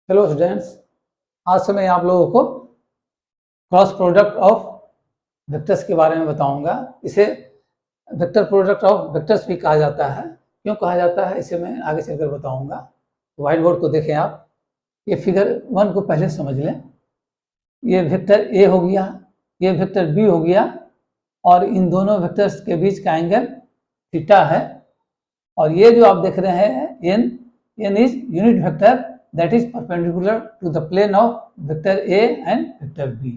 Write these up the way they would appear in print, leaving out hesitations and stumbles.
Hello students, आज से मैं आप लोगों को क्रॉस प्रोडक्ट ऑफ वेक्टर्स के बारे में बताऊंगा। इसे वेक्टर प्रोडक्ट ऑफ वेक्टर्स भी कहा जाता है। क्यों कहा जाता है इसे मैं आगे चलकर बताऊंगा। व्हाइट बोर्ड को देखें आप। ये फिगर 1 को पहले समझ लें। ये वेक्टर ए हो गया, ये वेक्टर बी हो गया, और इन दोनों वेक्टर्स के बीच का एंगल थीटा है। और ये जो आप देख रहे हैं N is unit vector that is perpendicular to the plane of vector A and vector B।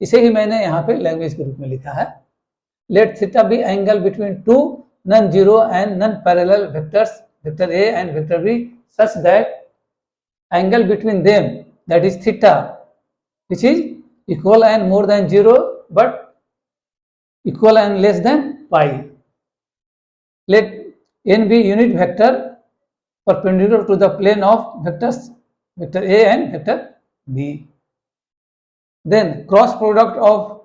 इसे ही मैंने यहाँ पे लैंग्वेज के रूप में लिखा है। Let theta be angle between two non-zero and non-parallel vectors vector A and vector B such that angle between them, that is theta, which is equal and more than 0 but equal and less than pi। Let n be unit vector perpendicular to the plane of vectors vector A and vector B। Then cross product of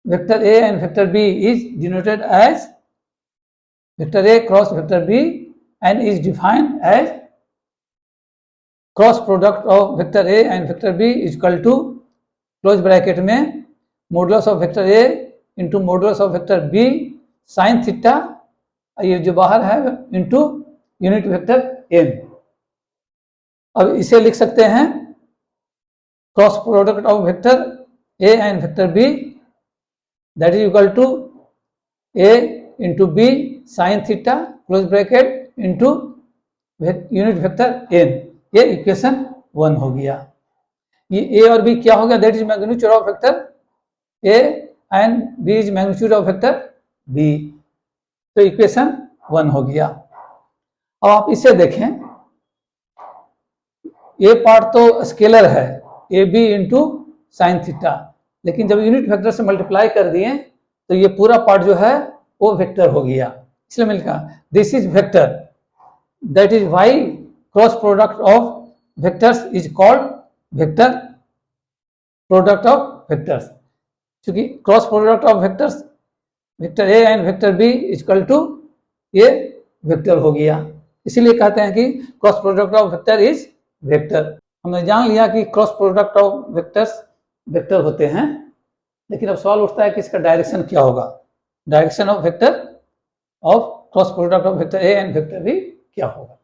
vector A and vector B is denoted as vector A cross vector B and is defined as cross product of vector A and vector B is equal to close bracket में modulus of vector A into modulus of vector B sin theta, ये जो बाहर है, into unit vector n। अब इसे लिख सकते हैं cross product of vector a and vector b that is equal to a into B sine theta close bracket into unit vector n। ये इक्वेशन 1 हो गया। ये a और b क्या हो गया? That is magnitude of vector a and b is magnitude of vector b। तो equation 1 हो गया। अब आप इसे देखें, ये पार्ट तो स्केलर है A B into sine theta, लेकिन जब यूनिट वेक्टर से मल्टीप्लाई कर दिए तो ये पूरा पार्ट जो है वो वेक्टर हो गया। इसलिए मैंने लिखा this is vector, that is why cross product of vectors is called vector product of vectors. क्योंकि cross product of vectors vector A and vector B is equal to ये वेक्टर हो गया। इसीलिए कहते हैं कि cross product of vector is vector. हमने जान लिया कि cross product of vectors vector होते हैं, लेकिन अब सवाल उठता है कि इसका डायरेक्शन क्या होगा। Direction of vector of cross product of vector A and vector B क्या होगा।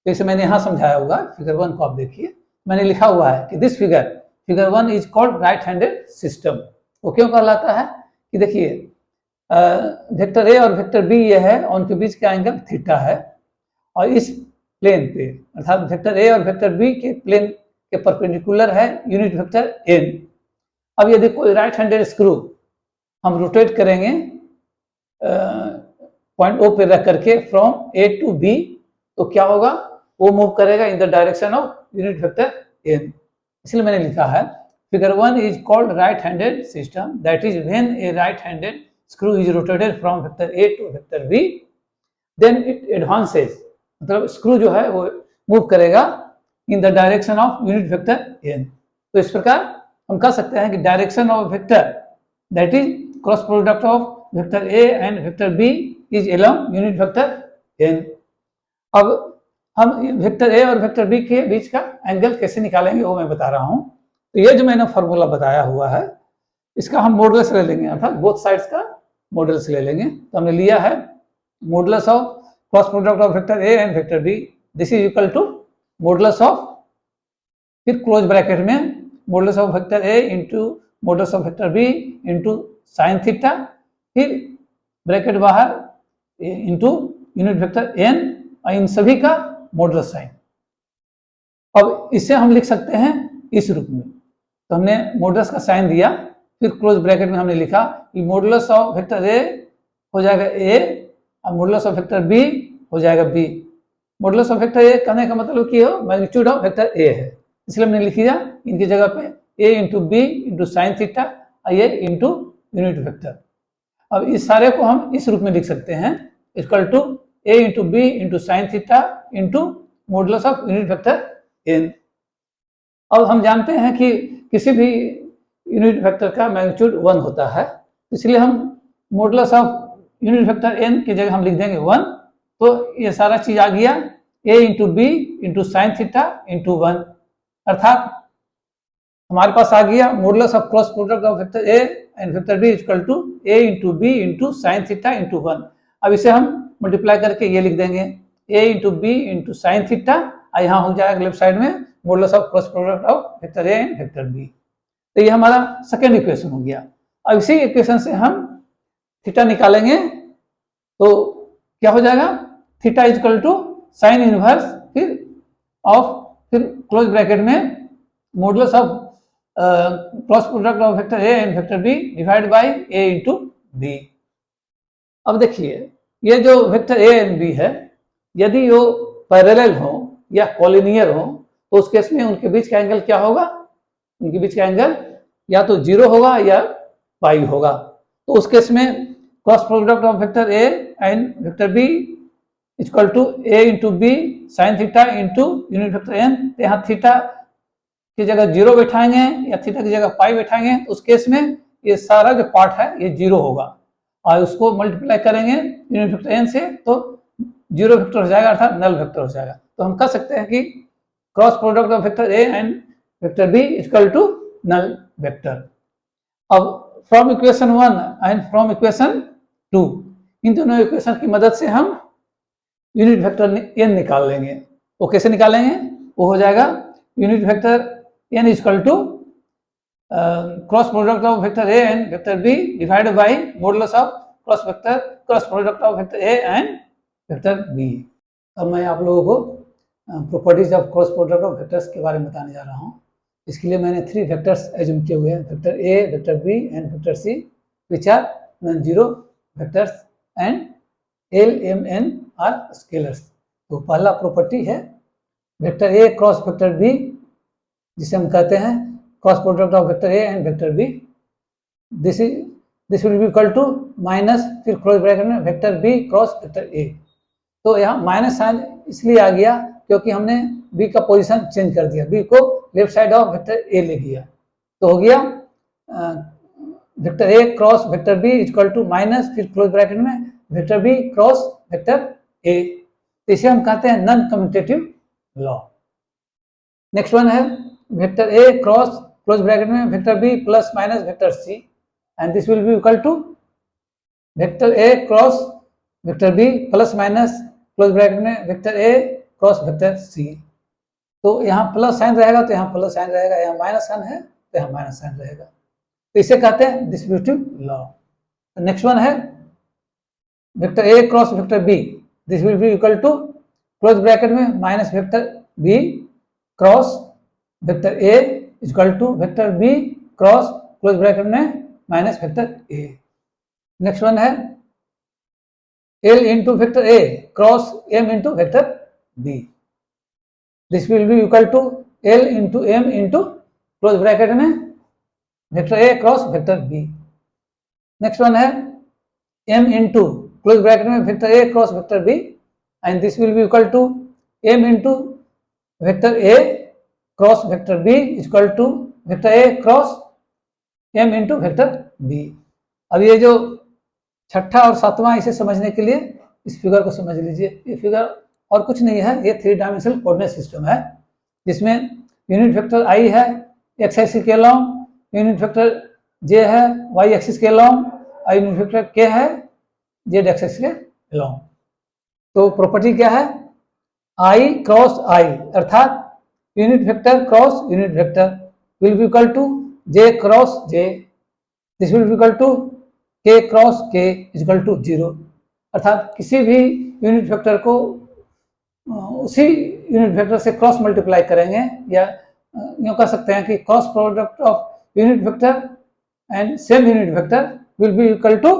तो इसे मैंने यहाँ समझाया होगा। फिगर 1 को आप देखिए, मैंने लिखा हुआ है कि this figure 1 is called right handed system. वो क्यों कहलाता है कि देखिए वेक्टर ए और वेक्टर बी ये है, उनके बीच का एंगल थीटा है, और इस प्लेन पे अर्थात वेक्टर ए और वेक्टर बी के प्लेन के परपेंडिकुलर है यूनिट वेक्टर n। अब यदि कोई राइट हैंडेड स्क्रू हम रोटेट करेंगे पॉइंट ओ पे रख करके फ्रॉम ए टू बी, तो क्या होगा? वो मूव करेगा in the direction of unit vector n। इसलिए मैंने लिखा है figure 1 is called right handed system, that is when A right handed screw is rotated from vector A to vector B, then it advances, मतलब screw जो है वो move करेगा in the direction of unit vector n। तो इस प्रकार हम कह सकते हैं कि direction of vector that is cross product of vector A and vector B is along unit vector n। अब हम वेक्टर A और वेक्टर B के बीच का एंगल कैसे निकालेंगे वो मैं बता रहा हूँ। तो ये जो मैंने फॉर्मूला बताया हुआ है, इसका हम मॉडुलस ले लेंगे, अर्थात बोथ साइड्स का मॉडुलस ले लेंगे। तो हमने लिया है modulus of cross product of vector A and vector B, this is equal to modulus of, फिर क्लोज ब्रैकेट में modulus of vector A into modulus of vector B into sine theta, फिर bracket बाहर into unit vector N, और इन सभी का modulus sign. अब इसे हम लिख सकते हैं इस रूप में। तो हमने मॉडुलस का साइन दिया, फिर क्लोज ब्रैकेट में हमने लिखा कि मॉडुलस ऑफ वेक्टर ए हो जाएगा ए और मॉडुलस ऑफ वेक्टर बी हो जाएगा B. Modulus of vector A कहने का मतलब कि हो मैग्नीट्यूड ऑफ वेक्टर ए है, इसलिए हमने लिख दिया इनकी जगह पे A into B into sine theta और ये इंटू यूनिट वेक्टर। अब इस सारे को हम इस रूप में लिख सकते हैं equal to A into B into sine theta into modulus of unit vector N. अब हम जानते हैं कि किसी भी यूनिट वेक्टर का मैग्नीट्यूड 1 होता है, इसलिए हम modulus of unit vector n की जगह हम लिख देंगे 1। तो ये सारा चीज आ गया a into B into sine theta into 1। अर्थात हमारे पास आ गया modulus of cross product of vector A and vector B equal to A into B into sine theta into 1। अब इसे हम मल्टीप्लाई करके ये लिख देंगे A into B into sine theta, और यहाँ हो जाएगा लेफ्ट साइड में modulus of cross product of vector A and vector B. तो ये हमारा सेकेंड इक्वेशन हो गया। अब इसी इक्वेशन से हम थीटा निकालेंगे तो क्या हो जाएगा, theta equal to sine inverse फिर क्लोज ब्रैकेट में modulus of cross product of vector A and vector B divide by A into B. अब देखिए ये जो वेक्टर ए एंड बी है, यदि वो पैरेलल हो या कॉलिनियर हो तो उस केस में उनके बीच का एंगल क्या होगा, उनके बीच का एंगल या तो 0 होगा या पाई होगा। तो उस केस में cross product of vector A and vector B equal to A into B sine theta into unit vector N. यहाँ थीटा की जगह 0 बैठाएंगे या थीटा की जगह पाई बैठाएंगे, तो उस केस में ये सारा जो पार्ट है ये 0 होगा, और उसको मल्टीप्लाई करेंगे यूनिट वेक्टर एन से तो 0 वेक्टर हो जाएगा, अर्थात नल वेक्टर हो जाएगा। तो हम कह सकते हैं कि cross product of vector A and vector B equal to null vector. अब from equation 1 and from equation 2, इन दोनों इक्वेशन की मदद से हम यूनिट वेक्टर एन निकाल लेंगे। वो कैसे निकालेंगे, वो हो जाएगा unit vector N equal to cross product of vector A and vector B divided by modulus of cross product of vector A and vector B. अब मैं आप लोगों को properties of cross product of vectors के बारे में बताने जा रहा हूँ। इसके लिए मैंने 3 वेक्टर्स एज्यूम किए हुए हैं, vector A, vector B and vector C, which are non zero vectors and L M N are scalars. तो पहला प्रॉपर्टी है vector A cross vector B, जिसे हम कहते हैं cross product of vector A and vector B. This will be equal to minus फिर close bracket में vector B cross vector A. तो यहाँ माइनस साइन इसलिए आ गया क्योंकि हमने बी का पोजीशन चेंज कर दिया, बी को left side of vector A ले गया। तो हो गया vector A cross vector B equal to minus फिर क्लोज ब्रैकेट में vector B cross vector A. तो इसे हम कहते हैं non commutative law. Next one है vector A cross close bracket में vector B plus minus vector C, and this will be equal to vector A cross vector B plus minus close bracket में vector A cross vector C. तो यहाँ plus sign रहेगा तो यहाँ plus sign रहेगा, यहाँ minus sign है तो यहाँ माइनस साइन रहेगा। तो इसे कहते हैं डिस्ट्रीब्यूटिव लॉ। नेक्स्ट वन है vector A cross vector B, this will be equal to close bracket में minus vector B cross vector A equal to vector B cross close bracket में minus vector A. Next one है L into vector A cross M into vector B, this will be equal to L into M into close bracket में vector A cross vector B. Next one है M into close bracket में vector A cross vector B, and this will be equal to M into vector A cross vector B equal to vector A cross M into vector B. अब ये जो छठा और सातवां, इसे समझने के लिए इस फिगर को समझ लीजिए। ये फिगर और कुछ नहीं है, ये 3 डायमेंशनल कोऑर्डिनेट सिस्टम है जिसमें यूनिट वेक्टर आई है एक्स एक्सिस के अलॉन्ग, यूनिट वेक्टर जे है वाई एक्सिस के अलॉन्ग, और यूनिट वेक्टर के है जेड एक्सिस के अलॉन्ग। तो प्रॉपर्टी क्या है, आई क्रॉस आई, अर्थात unit vector cross unit vector will be equal to J cross J, this will be equal to K cross K equal to 0। अर्थात किसी भी unit vector को उसी यूनिट वेक्टर से क्रॉस मल्टीप्लाई करेंगे, या यूँ कह सकते हैं कि cross product of unit vector and same unit vector will be equal to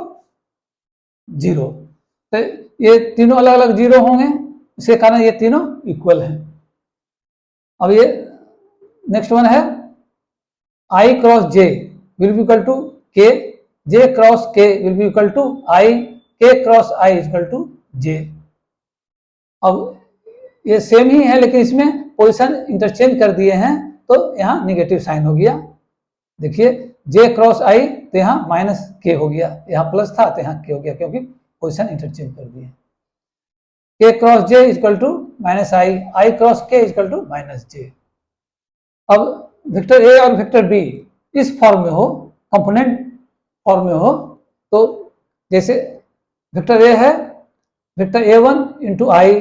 0। तो ये तीनों अलग अलग 0 होंगे, इसके कारण ये तीनों इक्वल हैं। अब ये नेक्स्ट वन है I cross J will be equal to K, J cross K will be equal to I, K cross I equal to J. अब ये सेम ही है लेकिन इसमें पोजीशन इंटरचेंज कर दिए हैं, तो यहाँ निगेटिव साइन हो गया। देखिए जे क्रॉस आई तो यहाँ माइनस के हो गया, यहाँ प्लस था तो यहाँ के हो गया क्योंकि पोजीशन इंटरचेंज कर दिए। K cross J equal to minus I, I cross K equal to minus J. अब वेक्टर ए और वेक्टर बी इस फॉर्म में हो, कंपोनेंट फॉर्म में हो, तो जैसे वेक्टर ए है vector a1 into I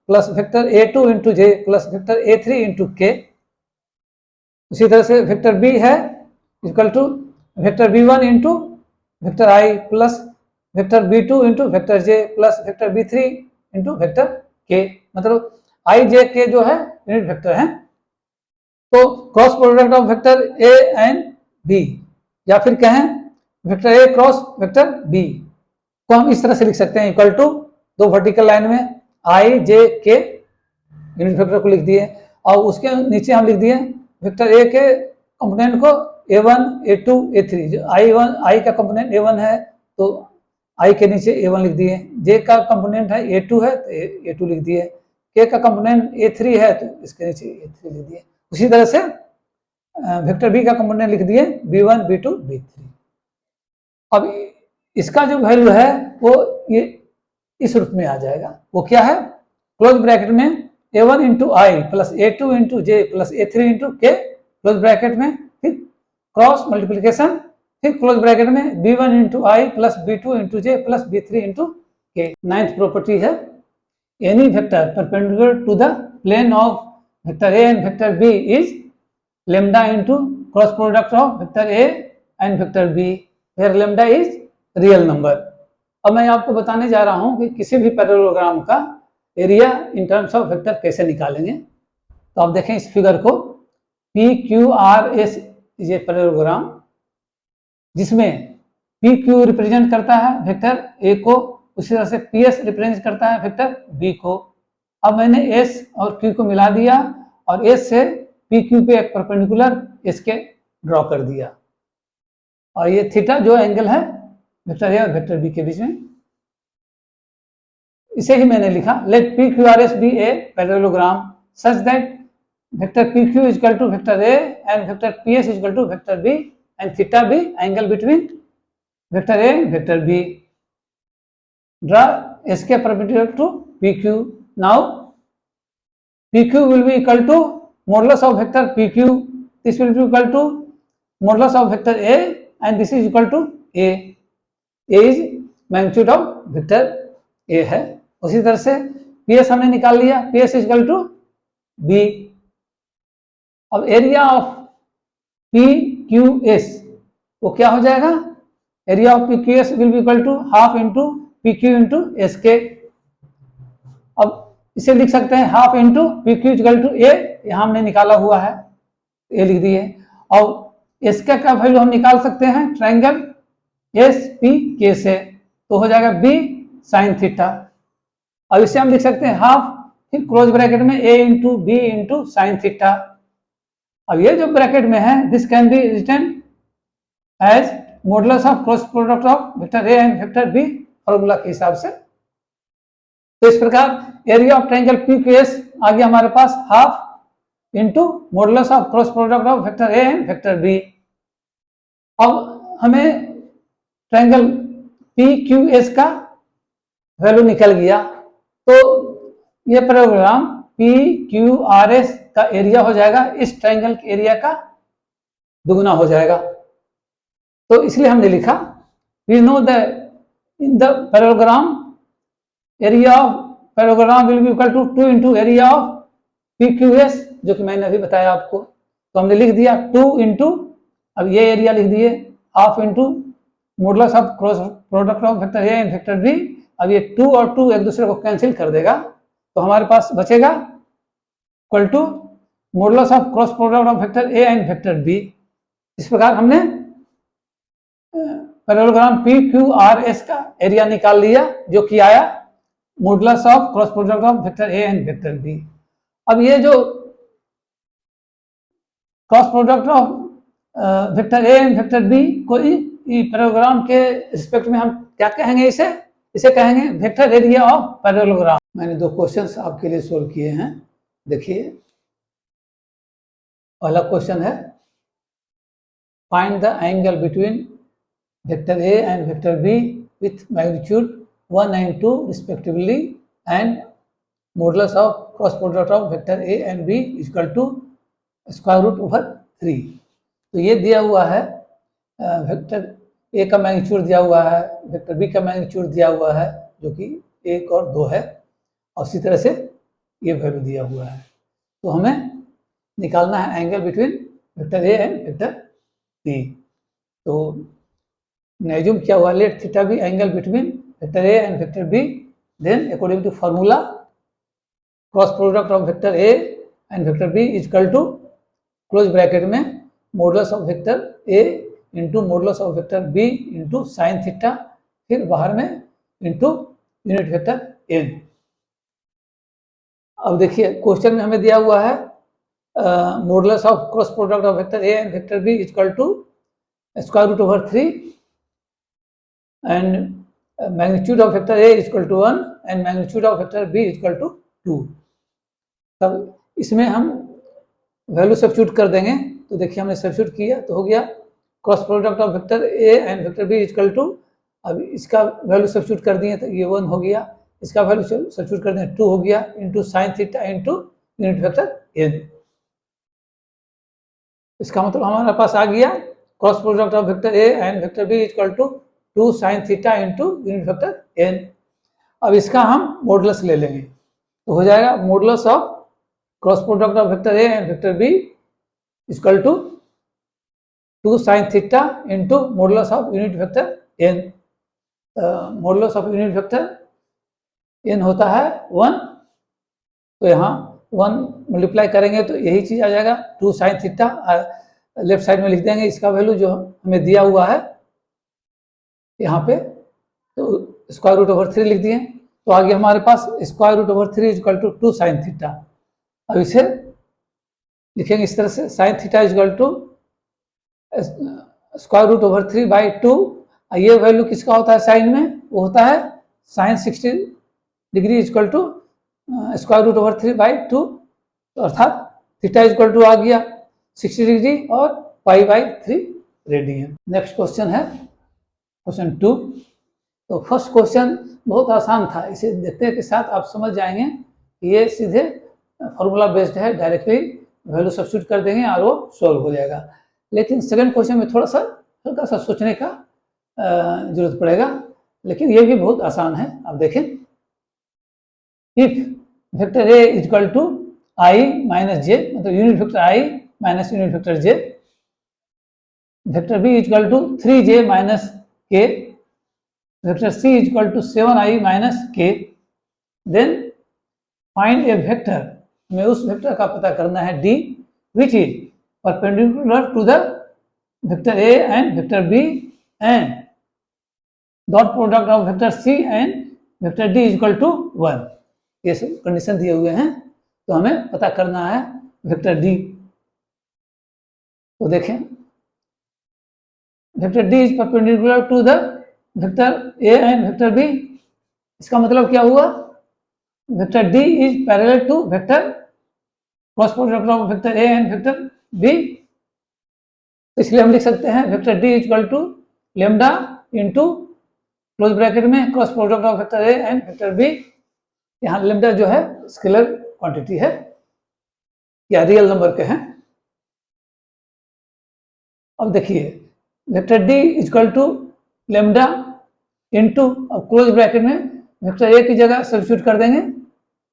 plus vector a2 into J plus vector a3 into K, उसी तरह से वेक्टर बी है equal to vector b1 into vector I plus vector b2 into vector J plus vector b3 into vector K, मतलब आई जे के जो है unit vector है। तो cross product of vector A and B, या फिर कहें vector A cross vector B को हम इस तरह से लिख सकते हैं, इक्वल टू दो वर्टिकल लाइन में आई जे के यूनिट वेक्टर को लिख दिए, और उसके नीचे हम लिख दिए वेक्टर ए के कंपोनेंट को a1 a2 a3, जो आई का कंपोनेंट a1 है तो आई के नीचे a1 लिख दिए, जे का कंपोनेंट है a2 है तो a2 लिख दिए, के का कंपोनेंट a3 है तो इसके नीचे a3 लिख दिए। उसी तरह से वेक्टर बी का कंपोनेंट लिख दिए b1 b2 b3। अब इसका जो वैल्यू है वो ये इस रूप में आ जाएगा, वो क्या है, क्लोज ब्रैकेट में a1 into I plus a2 into J plus a3 into K close bracket में, फिर क्रॉस मल्टीप्लीकेशन, फिर क्लोज ब्रैकेट में b1 into I plus b2 into J plus b3 into K. Ninth property है any vector perpendicular to the plane of vector A and vector B is lambda into cross product of vector a and vector b where lambda is real number। अब मैं आपको बताने जा रहा हूं कि किसी भी पैरेललोग्राम का area in terms of vector कैसे निकालेंगे। तो आप देखें इस फिगर को, पी क्यू आर एस ये पैरेललोग्राम जिसमें पी क्यू रिप्रेजेंट करता है वेक्टर ए को, उसी तरह से पी एस रिप्रेजेंट करता है वेक्टर बी को। अब मैंने एस और क्यू को मिला दिया और एस से पी क्यू पे एक परपेंडिकुलर इसके ड्रॉ कर दिया, और ये थीटा जो एंगल है वेक्टर ए और वेक्टर बी के बीच में, इसे ही मैंने लिखा let P Q R S be a parallelogram such that vector P Q equal to vector A and vector P S equal to vector B and theta be angle between vector A and vector B. Draw S K perpendicular to P Q. Now P Q will be equal to modulus of vector pq, this will be equal to modulus of vector a and this is equal to a is magnitude of vector a है। उसी तरह से ps हमने निकाल लिया, ps is equal to b। अब area of pqs वो क्या हो जाएगा, area of pqs will be equal to half into pq into sk। अब इसे लिख सकते हैं half into P Q equal to A, यहां हमने निकाला हुआ है ए लिख दिए, और इसका का वैल्यू हम निकाल सकते हैं ट्रायंगल एस पी के से, तो हो जाएगा बी साइन थीटा। अब इसे हम लिख सकते हैं हाफ, फिर क्लोज ब्रैकेट में A into B into sine theta. अब ये जो ब्रैकेट में है this can be written as modulus of cross product of vector A and vector B formula के हिसाब से। तो इस प्रकार area of triangle P Q S आ गया हमारे पास half into modulus of cross product of vector A and vector B. अब हमें ट्रायंगल पी क्यू एस का वैल्यू निकल गया, तो ये parallelogram P Q R S का एरिया हो जाएगा इस ट्रायंगल के एरिया का दुगुना हो जाएगा। तो इसलिए हमने लिखा we know the in the parallelogram area of parallelogram will be equal to 2 into area of P Q S, जो कि मैंने अभी बताया आपको। तो हमने लिख दिया 2 इंटू, अब ये एरिया लिख दिए half into modulus of cross product of vector A and vector B. अब ये 2 और 2 एक दूसरे को कैंसिल कर देगा, तो हमारे पास बचेगा equal to modulus of cross product of vector A and vector B. इस प्रकार हमने parallelogram P Q R S का एरिया निकाल लिया, जो कि आया modulus of cross product of vector A and vector B. अब ये जो cross product of vector A and vector B को पैरेललोग्राम के रिस्पेक्ट में हम क्या कहेंगे, इसे कहेंगे वेक्टर एरिया ऑफ पैरेललोग्राम। मैंने 2 क्वेश्चंस आपके लिए सोल्व किए हैं, देखिए। पहला क्वेश्चन है find the angle between vector A and vector B with magnitude 1 and 2 respectively and modulus of cross product of vector a and b is equal to square root over 3। तो ये दिया हुआ है वेक्टर ए का magnitude दिया हुआ है, vector B का मैग्नीट्यूड दिया हुआ है जो कि 1 और 2 है, और इसी तरह से ये वैल्यू दिया हुआ है। तो हमें निकालना है angle between vector A and vector B. तो नेज्यूम क्या हुआ, let theta be angle between vector A and vector B, then according to formula cross product of vector A and vector B is equal to close bracket में modulus of vector A into modulus of vector B into sine theta, फिर बाहर में into unit vector N. अब देखिए question में हमें दिया हुआ है modulus of cross product of vector A and vector B is equal to square root over 3 and magnitude of vector A is equal to 1 and magnitude of vector B is equal to 2। तब इसमें हम value substitute कर देंगे। तो देखिए हमने substitute किया तो हो गया cross product of vector A and vector B is equal to, अब इसका वैल्यू सब्स्टिट्यूट कर दिए तो ये 1 हो गया, इसका वैल्यू सब्स्टिट्यूट कर दिए 2 हो गया, into sine theta into unit vector N. इसका मतलब हमारे पास आ गया cross product of vector A and vector B is equal to 2 sine theta into unit vector N. अब इसका हम मॉडुलस ले लेंगे तो हो जाएगा modulus of cross product of vector A and vector B is equal to 2 sine theta into modulus of unit vector N. Modulus of unit vector N होता है 1, तो यहाँ 1 मल्टीप्लाई करेंगे तो यही चीज आ जाएगा 2 साइन थीटा, लेफ्ट साइड में लिख देंगे इसका वैल्यू जो हमें दिया हुआ है यहाँ पे, तो स्क्वायर रूट ओवर 3 लिख दिए। तो आगे हमारे पास square root over 3 is equal to 2 sine theta. अब इसे लिखेंगे इस तरह से, sine theta is equal to square root over 3 by 2। ये वैल्यू किसका होता है साइन में, वो होता है sine 60 degree is equal to square root over 3 by 2, तो अर्थात थीटा इज इक्वल टू आ गया 60 डिग्री और pi by 3 radian. Next question है क्वेश्चन 2। तो फर्स्ट क्वेश्चन बहुत आसान था, इसे देखते के साथ आप समझ जाएंगे ये सीधे फॉर्मूला बेस्ड है, डायरेक्टली वैल्यू सब्स्टिट्यूट कर देंगे और वो सॉल्व हो जाएगा। लेकिन सेकंड क्वेश्चन में थोड़ा सा हल्का सा सोचने का जरूरत पड़ेगा, लेकिन ये भी बहुत आसान है। अब देखें, if vector A is equal to I minus J, मतलब unit vector I minus unit vector J, vector B is equal to 3j minus K, vector C is equal to 7i minus K, then find a vector, हमें उस vector का पता करना है D which is perpendicular to the vector A and vector B and dot product of vector C and vector D is equal to 1। ये सब condition दिए हुए हैं, तो हमें पता करना है वेक्टर डी। तो देखें, vector D is perpendicular to the vector A and vector B, इसका मतलब क्या हुआ, vector D is parallel to vector cross product of vector A and vector B. इसलिए हम लिख सकते हैं vector D is equal to lambda into close bracket में cross product of vector A and vector B. यहाँ lambda जो है scalar quantity है या रियल नंबर के हैं। अब देखिए vector D is equal to lambda into, अब क्लोज ब्रैकेट में वेक्टर ए की जगह सब्स्टिट्यूट कर देंगे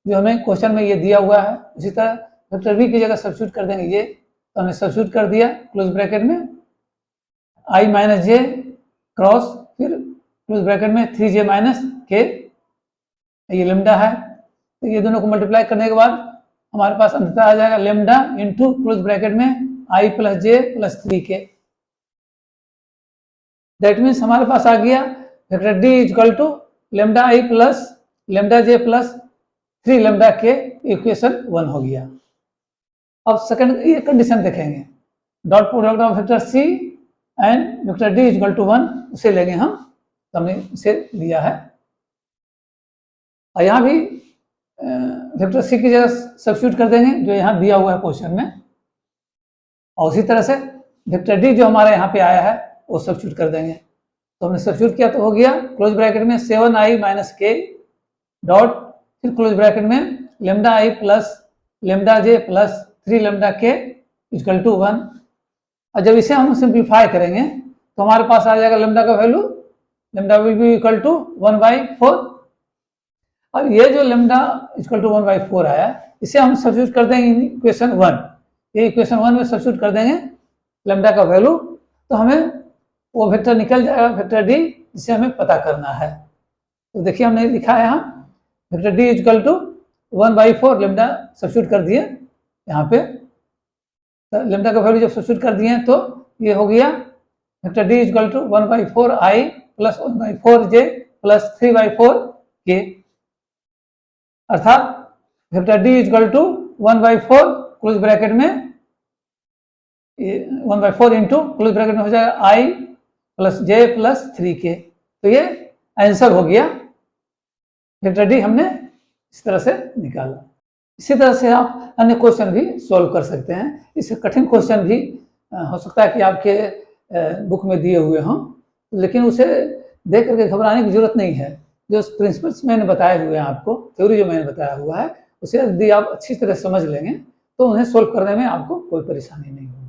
जो हमें क्वेश्चन में ये दिया हुआ है, उसी तरह वेक्टर बी की जगह सब्स्टिट्यूट कर देंगे ये, तो हमने सब्स्टिट्यूट कर दिया क्लोज ब्रैकेट में आई माइनस जे क्रॉस, फिर क्लोज ब्रैकेट में 3j माइनस के, ये लेमडा है, तो ये दोनों को मल्टीप्लाई करने के बाद हमारे पास अंततः आ जाएगा लेमडा इंटू क्लोज ब्रैकेट में I plus J plus 3k। That means हमारे पास आ गया vector D is equal to lambda I plus lambda J plus 3 lambda K, equation 1 हो गया। अब सेकंड ये कंडीशन देखेंगे, dot product of vector C and vector D is equal to 1, उसे लेंगे हम, तो हमने इसे लिया है। और यहाँ भी वेक्टर सी की जगह सब्स्टिट्यूट कर देंगे जो यहाँ दिया हुआ है क्वेश्चन में, और उसी तरह से वेक्टर डी जो हमारे यहाँ पे आया है वो सब्स्टिट्यूट कर देंगे। तो हमने सब्स्टिट्यूट किया तो हो गया क्लोज ब्रैकेट में 7i माइनस के डॉट, फिर क्लोज ब्रैकेट में lambda I plus lambda J plus 3 lambda के इक्वल टू 1। और जब इसे हम सिंप्लीफाई करेंगे तो हमारे पास आ जाएगा लेमडा का value, lambda will be equal to 1/4। और ये जो लेमडा इक्वल टू 1/4 आया, इसे हम सब्स्टिट्यूट कर देंगे इक्वेशन 1। ये इक्वेशन 1 में सब्स्टिट्यूट कर देंगे लेमडा का वैल्यू, तो हमें वो वेक्टर निकल जाएगा, वेक्टर डी, जिसे हमें पता करना है। तो देखिए हमने लिखा है यहाँ vector D equal to 1/4 lambda substitute कर दिए यहाँ पे। तो लेमडा का वैल्यू जब सब्स्टिट्यूट कर दिए तो ये हो गया vector D equal to 1/4 i plus 1/4 j plus 3/4 k, अर्थात vector D equal to 1/4 close bracket में 1/4 इंटू क्लोज ब्रैकेट में हो जाएगा i plus j plus 3k। तो ये आंसर हो गया, वेक्टर डी हमने इस तरह से निकाला। इसी तरह से आप अन्य क्वेश्चन भी सॉल्व कर सकते हैं। इससे कठिन क्वेश्चन भी हो सकता है कि आपके बुक में दिए हुए हों, लेकिन उसे देख करके घबराने की जरूरत नहीं है। जो प्रिंसिपल्स मैंने बताए हुए हैं आपको, थ्योरी जो मैंने बताया हुआ है, उसे यदि आप अच्छी तरह समझ लेंगे तो उन्हें सोल्व करने में आपको कोई परेशानी नहीं होगी।